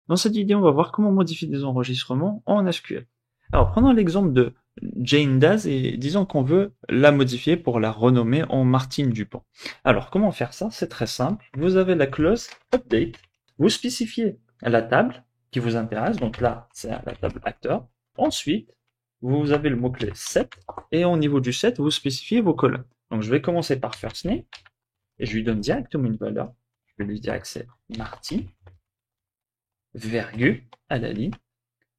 Dans cette vidéo, on va voir comment modifier des enregistrements en SQL. Alors, prenons l'exemple de Jane Daz et disons qu'on veut la modifier pour la renommer en Martine Dupont. Alors, comment faire ça? C'est très simple. Vous avez la clause update. Vous spécifiez la table qui vous intéresse. Donc là, c'est la table acteur. Ensuite, vous avez le mot-clé set et au niveau du set, vous spécifiez vos colonnes. Donc, je vais commencer par first name et je lui donne directement une valeur. Je vais lui dire que c'est Martine, virgule, à la ligne.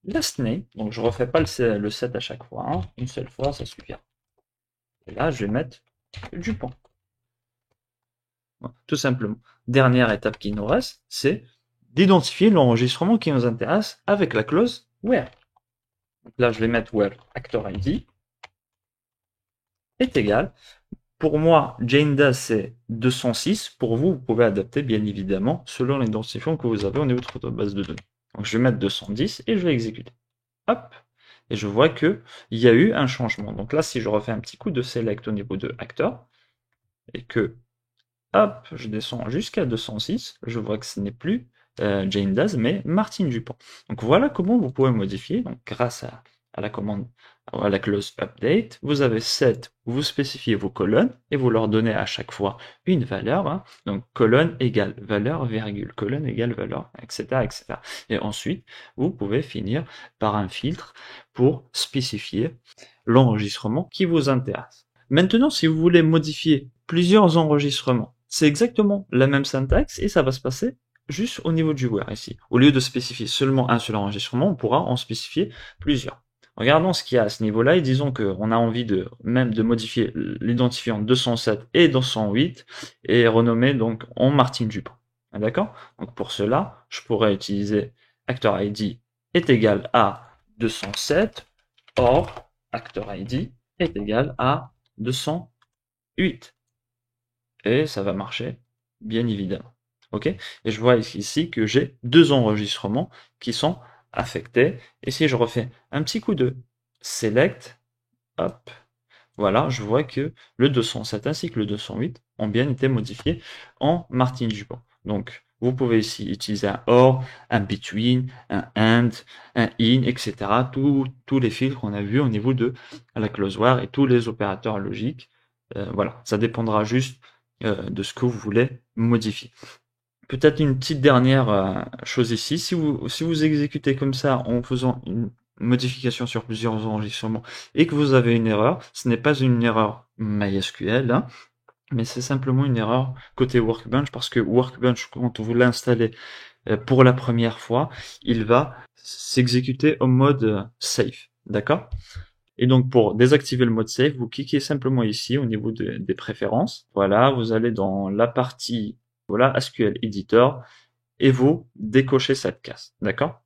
Last name, donc je refais pas le set à chaque fois, hein. Une seule fois, ça suffira. Et là, je vais mettre Dupont. Voilà, tout simplement. Dernière étape qui nous reste, c'est d'identifier l'enregistrement qui nous intéresse avec la clause where. Donc là, je vais mettre where actor ID est égal. Pour moi, Jane Doe, c'est 206. Pour vous, vous pouvez adapter, bien évidemment, selon l'identifiant que vous avez au niveau de votre base de données. Donc, je vais mettre 210 et je vais exécuter. Hop, et je vois que il y a eu un changement. Donc là, si je refais un petit coup de select au niveau de acteur, et que, hop, je descends jusqu'à 206, je vois que ce n'est plus Jane Daz, mais Martine Dupont. Donc voilà comment vous pouvez modifier, donc grâce à la commande, à la clause update, vous avez set, vous spécifiez vos colonnes, et vous leur donnez à chaque fois une valeur, hein. Donc colonne égale valeur, virgule, colonne égale valeur, etc., etc. Et ensuite, vous pouvez finir par un filtre pour spécifier l'enregistrement qui vous intéresse. Maintenant, si vous voulez modifier plusieurs enregistrements, c'est exactement la même syntaxe et ça va se passer juste au niveau du where ici. Au lieu de spécifier seulement un seul enregistrement, on pourra en spécifier plusieurs. Regardons ce qu'il y a à ce niveau-là et disons qu'on a envie de même de modifier l'identifiant 207 et 208 et renommer donc en Martine Dupont. D'accord? Donc pour cela, je pourrais utiliser actor ID est égal à 207 or actor ID est égal à 208. Et ça va marcher, bien évidemment. Ok? Et je vois ici que j'ai deux enregistrements qui sont affectés. Et si je refais un petit coup de select, hop, voilà, je vois que le 207 ainsi que le 208 ont bien été modifiés en Martine Dupont. Donc, vous pouvez ici utiliser un OR, un between, un AND, un IN, etc. Tous les filtres qu'on a vus au niveau de la clause where et tous les opérateurs logiques. Voilà, ça dépendra juste de ce que vous voulez modifier. Peut-être une petite dernière chose ici, si vous exécutez comme ça en faisant une modification sur plusieurs enregistrements et que vous avez une erreur, ce n'est pas une erreur MySQL, hein, mais c'est simplement une erreur côté Workbench parce que Workbench, quand vous l'installez pour la première fois, il va s'exécuter au mode safe, d'accord? Et donc pour désactiver le mode safe, vous cliquez simplement ici au niveau des préférences. Voilà, vous allez dans la partie voilà SQL Editor et vous décochez cette case, d'accord?